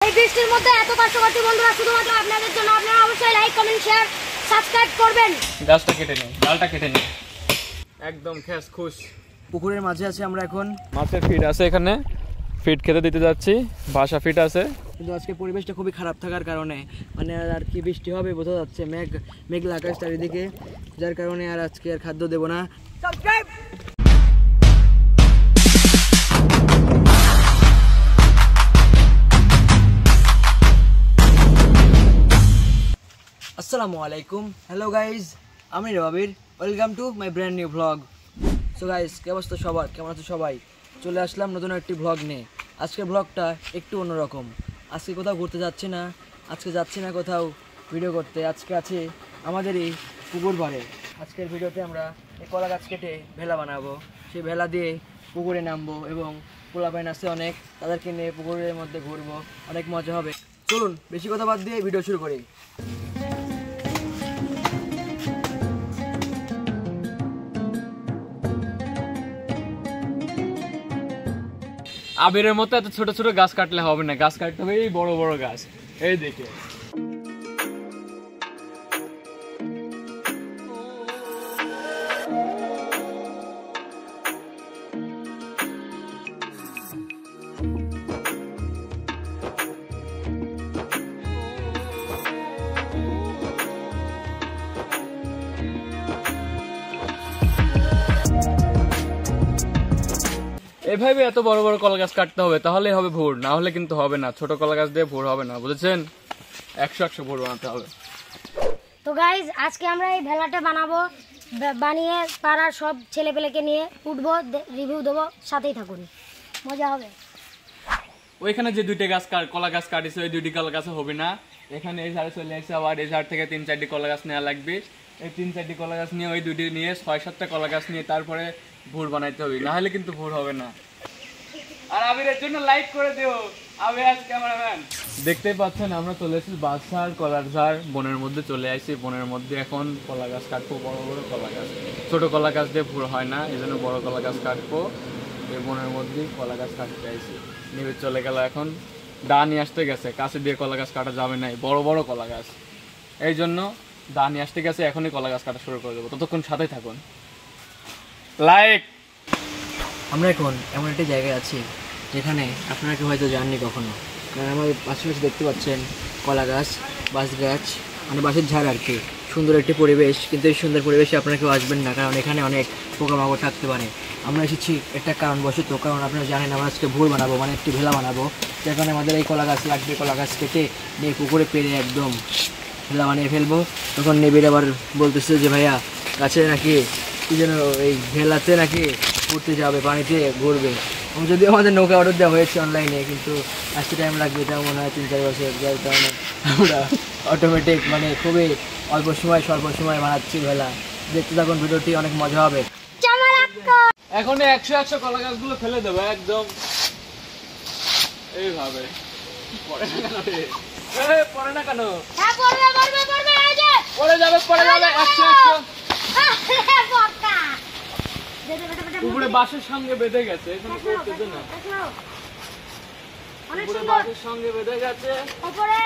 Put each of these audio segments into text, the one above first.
এই বৃষ্টির মধ্যে এত কষ্ট করতে বন্ধুরা শুধুমাত্র আপনাদের জন্য। আপনারা অবশ্যই লাইক কমেন্ট শেয়ার সাবস্ক্রাইব করবেন। গাছটা কেটে নে, ডালটা কেটে নে, একদম খেস খুশ। পুকুরের মাঝে আছে আমরা এখন। মাছের ফিড আছে এখানে, ফিড খেতে দিতে যাচ্ছি, বাসা ফিড আছে। কিন্তু আজকে পরিবেশটা খুবই খারাপ থাকার কারণে মানে আর কি বৃষ্টি হবে বোঝা যাচ্ছে, মেঘলা আকাশ চারিদিকে, যার কারণে আর আজকে আর খাদ্য দেবো না। আসসালামু আলাইকুম, হ্যালো গাইজ, আমি Robir, welcome to my brand new vlog. So guys, কে অবস্থা সবার, কেমন আছো সবাই? চলে আসলাম নতুন একটি ভ্লগ নিয়ে। আজকের ভ্লগটা একটু অন্যরকম। আজকে কোথাও ঘুরতে যাচ্ছি না, আজকে যাচ্ছি না কোথাও ভিডিও করতে। আজকে আছে আমাদের এই পুকুর পাড়ে। আজকের ভিডিওতে আমরা এই কলা গাছ কেটে ভেলা বানাবো, সেই ভেলা দিয়ে পুকুরে নামবো এবং পোলাপাইন আছে অনেক, তাদেরকে নিয়ে পুকুরের মধ্যে ঘুরবো, অনেক মজা হবে। চলুন বেশি কথা বাদ দিয়ে ভিডিও শুরু করি। আবিরের মতো এত ছোট ছোট গাছ কাটলে হবে না, গাছ কাটতে হবে এই বড় বড় গাছ। এই দেখে এভাবে এত বড় বড় কলা গাছ কাটতে হবে, তাহলেই হবে ভুর, না হলে কিন্তু হবে না। ছোট কলা গাছ দিয়ে ভুর হবে না, বুঝেছেন? 100 ভুর বানাতে হবে। তো গাইজ, আজকে আমরা এই ভেলাটা বানাবো, বানিয়ে পাড়ার সব ছেলেপেলেকে নিয়ে উঠবো, রিভিউ দেবো, সাথেই থাকুন, মজা হবে। ওইখানে যে দুইটা গাছ কলা গাছ কাটিছে, ওই দুইটি কলা গাছ হবে না। এখানে এই ঝাড়ে চলে আসছে, আবার এই ঝাড় থেকে 3-4টি কলা গাছ নেওয়া লাগবে। এই 3-4টি কলা গাছ নিয়ে, ওই দুইটি নিয়ে 6-7টা কলা গাছ নিয়ে তারপরে ভুর বানাইতে হবে, না হলে কিন্তু ভুর হবে না। আর আবিরের জন্য লাইক করে দিও, আবির আজ ক্যামেরাম্যান। দেখতেই পাচ্ছেন আমরা চলে এসেছি বাদশার কলার ঝাড়, বনের মধ্যে চলে আসছি। বনের মধ্যে এখন কলা গাছ কাটবো, বড় বড় কলা গাছ। ছোট কলা গাছ দিয়ে ভুর হয় না, এই জন্য বড় কলা গাছ কাটবো। এই বনের মধ্যেই কলা গাছ কাটতে আইছি। নিবে চলে গেল, এখন দা নিয়ে আসতে গেছে, কাছে দিয়ে কলা গাছ কাটা যাবে না, বড় বড় কলা গাছ। এই জন্য দা নিয়ে আসতে গেছে, এখনই কলা গাছ কাটা শুরু করে দেবো। ততক্ষণ সাথেই থাকুন। লাইক। আমরা এখন এমন একটি জায়গায় আছি যেখানে আপনারা কেউ হয়তো যাননি কখনো, কারণ আমাদের পাশাপাশি দেখতে পাচ্ছেন কলা গাছ, বাঁশ গাছ, মানে বাঁশের ঝাড় আর কি। সুন্দর একটি পরিবেশ, কিন্তু এই সুন্দর পরিবেশে আপনারা কেউ আসবেন না, কারণ এখানে অনেক পোকামাকড় থাকতে পারে। আমরা এসেছি একটা কারণবশত, কারণ আপনারা জানেন আমরা আজকে ভুর বানাবো, মানে একটি ভেলা বানাবো। যার কারণে আমাদের এই কলা গাছ লাগবে, কলা গাছ কেটে নিয়ে পুকুরে পেরে একদম ভেলা বানিয়ে ফেলবো। তখন নেবির আবার বলতেছে যে ভাইয়া গাছে নাকি কি যেন এই ভেলাতে নাকি ঘুরতে যাবে, পানিতে ঘুরবে। যদিও আমাদের নৌকা অর্ডার দেওয়া হয়েছে অনলাইনে, কিন্তু আসতে টাইম লাগবে, এটা মনে হয় 3-4 বছর। যার কারণে আমরা অটোমেটিক মানে খুবই অল্প সময় স্বল্প সময় বানাচ্ছি ভেলা। দেখতে থাকুন ভিডিওটি, অনেক মজা হবে। এখন 100 কলা গাছগুলো ফেলে দেবো একদম এইভাবে। পড়ে না কেন রে? পড়ে না কেন? হ্যাঁ পড়বে পড়বে পড়বে, এই যে পড়ে যাবে, পড়ে যাবে। 100 বক্কা উপরে বাঁশের সঙ্গে বেঁধে গেছে, এখানে পড়তেছে না। অনেক উপরে সুন্দর, বাঁশের সঙ্গে বেঁধে গেছে, উপরে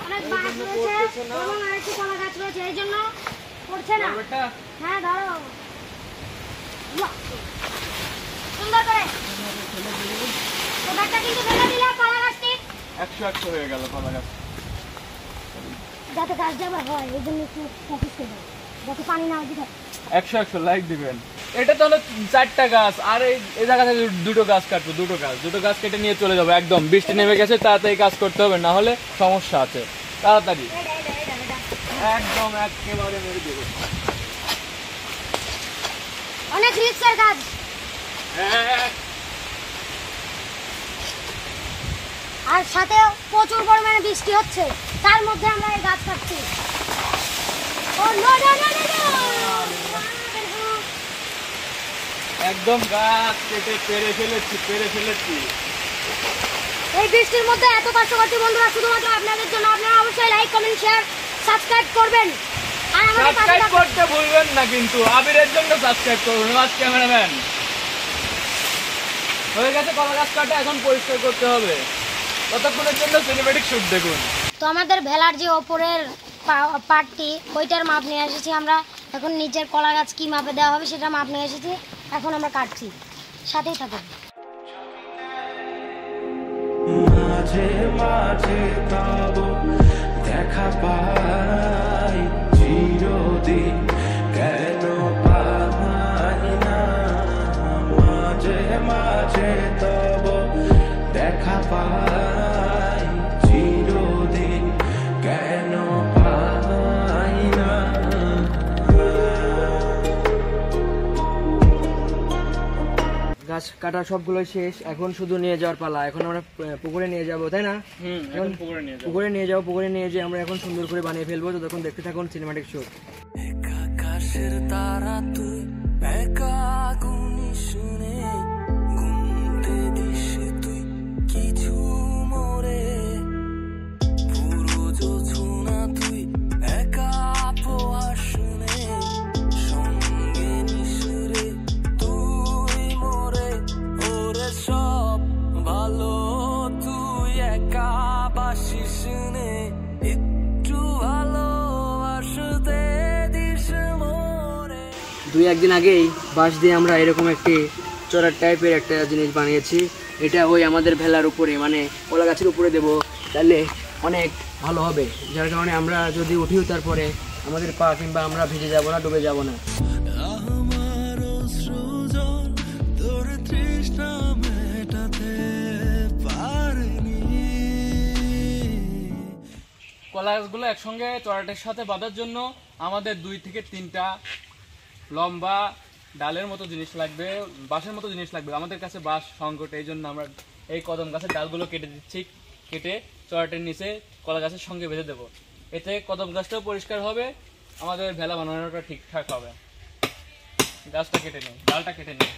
অনেক বাঁশ রয়েছে পড়তেছে না। এবং আরেকটি কলা গাছ রয়েছে, এই জন্য পড়ছে না। ব্যাপারটা হ্যাঁ ধরো, বাহ, সুন্দর করে ওটা কিন্তু ফেলে দিলাম কলা গাছটি। 100 হয়ে গেল কলা গাছ। যাতে গাছ যাবে হয়, এই জন্য একটু ফোকাস করে দাও, যাতে পানি না দিতে। 100 লাইক দিবেন। এটা তো হলো 4টা গাছ, আর এই জায়গাতে দুটো গাছ কাটবো, দুটো গাছ কেটে নিয়ে চলে যাবো একদম। বৃষ্টি নেমে গেছে, তাড়াতাড়ি কাজ করতে হবে, না হলে সমস্যা আছে। তাড়াতাড়ি একদম একেবারে মেরে দেবো। অনেক রিস্কের কাজ, আর সাথে প্রচুর পরিমাণে বৃষ্টি হচ্ছে, তার মধ্যে আমরা এই গাছ কাটছি। ও নো নো নো নো, একদম গাছ কেটে পেরে ফেলেছি। এই বৃষ্টির মধ্যে এত কষ্ট করছি বন্ধুরা শুধুমাত্র আপনাদের জন্য। আপনারা অবশ্যই লাইক কমেন্ট শেয়ার সাবস্ক্রাইব করবেন, আর আমাদের পাশে সাবস্ক্রাইব করতে ভুলবেন না কিন্তু। আবিরের জন্য সাবস্ক্রাইব করবেন, আজ ক্যামেরাম্যান। হয়ে গেছে কলা গাছ কাটা, এখন পরিষ্কার করতে হবে। ততক্ষণের জন্য সিনেমেটিক শুট দেখুন। তো আমাদের ভেলার যে ওপরের পার্টটি ওইটার মাপ নিয়ে এসেছি আমরা। এখন নিচের কলা গাছ কী মাপে দেওয়া হবে সেটা মাপ নিয়ে এসেছি, এখন আমরা কাটছি, সাথেই থাকুন। মাঝে মাঝে তব দেখা পাই চিরদিন কেন পাই না, মাঝে মাঝে তব দেখা পাই চিরদিন কেন পাই না। গাছ কাটা সবগুলো শেষ, এখন শুধু নিয়ে যাওয়ার পালা। এখন আমরা পুকুরে নিয়ে যাব, তাই না? এখন পুকুরে নিয়ে যাও। পুকুরে নিয়ে যাবো, পুকুরে নিয়ে যেয়ে আমরা এখন সুন্দর করে বানিয়ে ফেলবো। তো তখন দেখতে থাকুন সিনেমাটিক শো। আকাশের তারা তুই একা গুনি শুনে ঘুমতে দিস তুই কিছু মোরে, পুরো যোছনা তুই একা পোয়া শুনে সঙ্গে নিশুরে তুই মোরে, ওরে সব ভালো তুই একা বাসিস নে, একটু ভালোবাসতে দিস মোরে। 2-1 দিন আগেই বাঁশ দিয়ে আমরা এরকম একটি চড়ার টাইপের একটা জিনিস বানিয়েছি। এটা ওই আমাদের ভেলার উপরে, মানে কলা গাছের উপরে দেবো, তাহলে অনেক ভালো হবে। যার কারণে আমরা যদি উঠিও তারপরে আমাদের পা কিংবা আমরা ভিজে যাব না, ডুবে যাব না। আমার সৃজন তোর তৃষ্ণা মেটাতে পারেনি। কলা গাছগুলো একসঙ্গে চড়াটের সাথে বাঁধার জন্য আমাদের 2 থেকে 3টা লম্বা ডালের মতো জিনিস লাগবে, বাঁশের মতো জিনিস লাগবে। আমাদের কাছে বাঁশ সংকট, এই জন্য আমরা এই কদম গাছের ডালগুলো কেটে দিচ্ছি। কেটে চড়াটের নিচে কলা গাছের সঙ্গে বেঁধে দেবো। এতে কদম গাছটাও পরিষ্কার হবে, আমাদের ভেলা বানানোটা ঠিকঠাক হবে। গাছটা কেটে নিই, ডালটা কেটে নিই।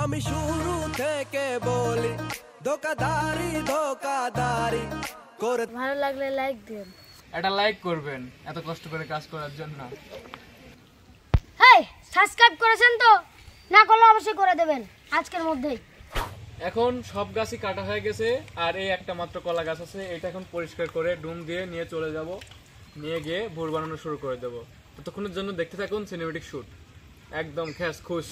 আমি শুরু থেকে বলি ধোকাধারি ধোকাধারি করে। ভালো লাগলে লাইক দিন। একটা লাইক করবেন এত কষ্ট করে কাজ করার জন্য। হেই, সাবস্ক্রাইব করেছেন তো? না করলে অবশ্যই করে দেবেন আজকের মধ্যেই। এখন সব গাছই কাটা হয়ে গেছে, আর এই একটা মাত্র কলা গাছ আছে। এটা এখন পরিষ্কার করে ডুম দিয়ে নিয়ে চলে যাব, নিয়ে গিয়ে ভুর বানানো শুরু করে দেবো। ততক্ষণের জন্য দেখতে থাকুন সিনেমেটিক শুট, একদম খ্যাস খুশ।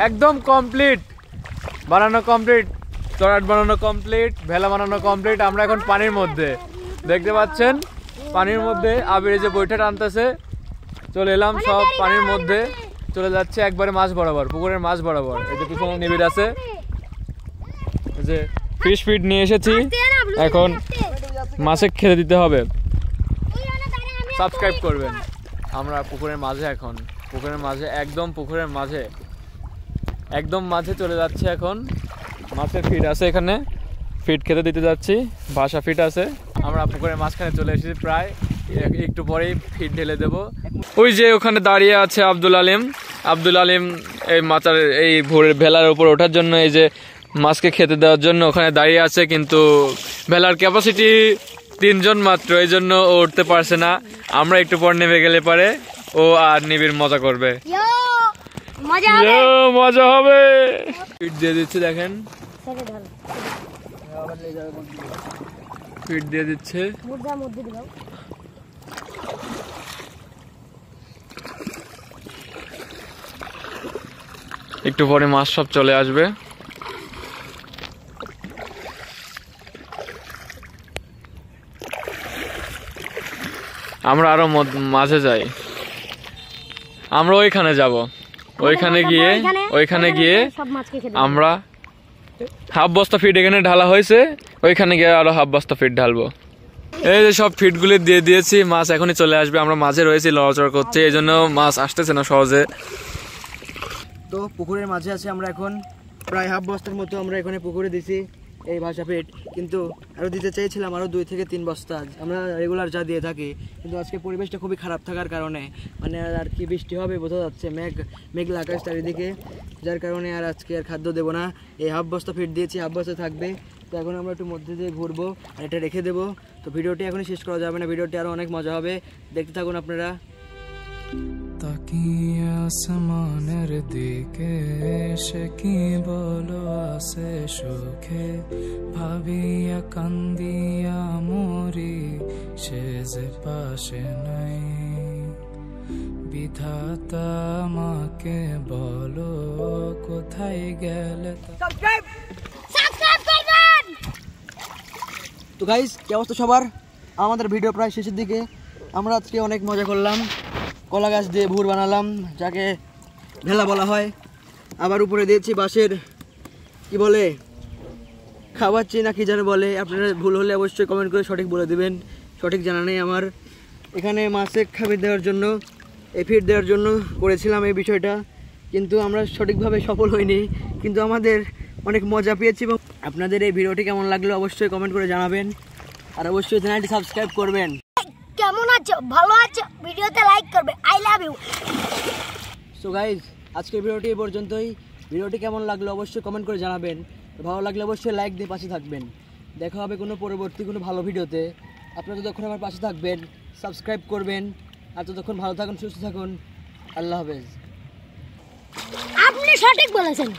একদম কমপ্লিট, বানানো কমপ্লিট, চড়াট বানানো কমপ্লিট, ভেলা বানানো কমপ্লিট। আমরা এখন পানির মধ্যে, দেখতে পাচ্ছেন পানির মধ্যে আবির যে বৈঠা টানতেছে। চলে এলাম, সব পানির মধ্যে চলে যাচ্ছে একবারে মাছ বরাবর, পুকুরের মাছ বরাবর। এই যে পিছনে নিবিড় আছে, এই যে ফিশ ফিড নিয়ে এসেছি, এখন মাছে খেতে দিতে হবে। সাবস্ক্রাইব করবেন। আমরা পুকুরের মাঝে, এখন পুকুরের মাঝে, একদম পুকুরের মাঝে, একদম মাঝে চলে যাচ্ছে। এখন মাছের ফিড আছে, এখানে ফিড খেতে দিতে যাচ্ছি, ভাষা ফিড আছে। আমরা পুকুরের মাঝখানে চলে এসেছি, প্রায় একটু পরেই ফিড ঢেলে দেব। ওই যে ওখানে দাঁড়িয়ে আছে আব্দুল আলিম। আব্দুল আলিম এই মাচার এই ভোরের ভেলার উপর ওঠার জন্য, এই যে মাছকে খেতে দেওয়ার জন্য ওখানে দাঁড়িয়ে আছে, কিন্তু ভেলার ক্যাপাসিটি 3 জন মাত্র, এই জন্য ও উঠতে পারছে না। আমরা একটু পর নেমে গেলে পারে ও আর নিবিড় মজা করবে, মজা হবে। ফিড দিয়ে দিচ্ছে, দেখেন ফিড দিয়ে দিচ্ছে। একটু পরে মাছ সব চলে আসবে। আমরা আরো মাঝে যাই, আমরা ওইখানে যাব, ওইখানে গিয়ে সব মাছকে খেতে আমরা হাফ বস্তা ফিট এখানে ঢালা হয়েছে, ওইখানে গিয়ে আরো হাফ বস্তা ফিট ঢালবো। এই যে সব ফিট গুলি দিয়ে দিয়েছি, মাছ এখনই চলে আসবে। আমরা মাঝে রয়েছি, লড়াচড়া করছে, এই জন্য মাছ আসতেছে না সহজে। তো পুকুরের মাঝে আছে আমরা এখন, প্রায় হাফ বস্তার মতো আমরা এখানে পুকুরে দিছি এই ভাষা পেট, কিন্তু আরও দিতে চাইছিলাম আরও 2 থেকে 3 বস্তা, আমরা রেগুলার যা দিয়ে থাকি। কিন্তু আজকে পরিবেশটা খুবই খারাপ থাকার কারণে মানে আর কি বৃষ্টি হবে বোঝা যাচ্ছে, মেঘলা আকাশ চারিদিকে, যার কারণে আর আজকে আর খাদ্য দেবো না। এই হাফ বস্তা ফিট দিয়েছি, হাফ বস্তা থাকবে। তো এখন আমরা একটু মধ্যে দিয়ে ঘুরবো আর এটা রেখে দেবো। তো ভিডিওটি এখনই শেষ করা যাবে না, ভিডিওটি আরও অনেক মজা হবে, দেখতে থাকুন আপনারা। তাকিয়ে আসমানের দিকে সে কি বলো আসে সুখে, ভাবিয়া কান্দিয়া মরি সে যে পাশে নাই। বিধাতা আমাকে বলো কোথায় গেলে। তো গাইস, কি অবস্থা সবার? আমাদের ভিডিও প্রায় শেষের দিকে। আমরা আজকে অনেক মজা করলাম, কলা গাছ দিয়ে ভুর বানালাম, যাকে ভেলা বলা হয়। আবার উপরে দিয়েছি বাঁশের কি বলে খাওয়াচ্ছি না কি যেন বলে, আপনারা ভুল হলে অবশ্যই কমেন্ট করে সঠিক বলে দিবেন, সঠিক জানা নেই আমার। এখানে মাছে খাবার দেওয়ার জন্য, এই ফিড দেওয়ার জন্য করেছিলাম এই বিষয়টা, কিন্তু আমরা সঠিকভাবে সফল হইনি, কিন্তু আমাদের অনেক মজা পেয়েছি। এবং আপনাদের এই ভিডিওটি কেমন লাগলো অবশ্যই কমেন্ট করে জানাবেন, আর অবশ্যই চ্যানেলটি সাবস্ক্রাইব করবেন। কেমন আছো? ভালো আছো? ভিডিওতে লাইক করবে। I love you. So guys, আজকের ভিডিওটি এই পর্যন্তই। ভিডিওটি কেমন লাগলো অবশ্যই কমেন্ট করে জানাবেন, ভালো লাগলে অবশ্যই লাইক দিয়ে পাশে থাকবেন। দেখা হবে কোনো পরবর্তী কোনো ভালো ভিডিওতে। আপনারা যতক্ষণ আমার পাশে থাকবেন, সাবস্ক্রাইব করবেন, আর ততক্ষণ ভালো থাকুন, সুস্থ থাকুন। আল্লাহ হাফেজ। আপনি সঠিক বলেছেন।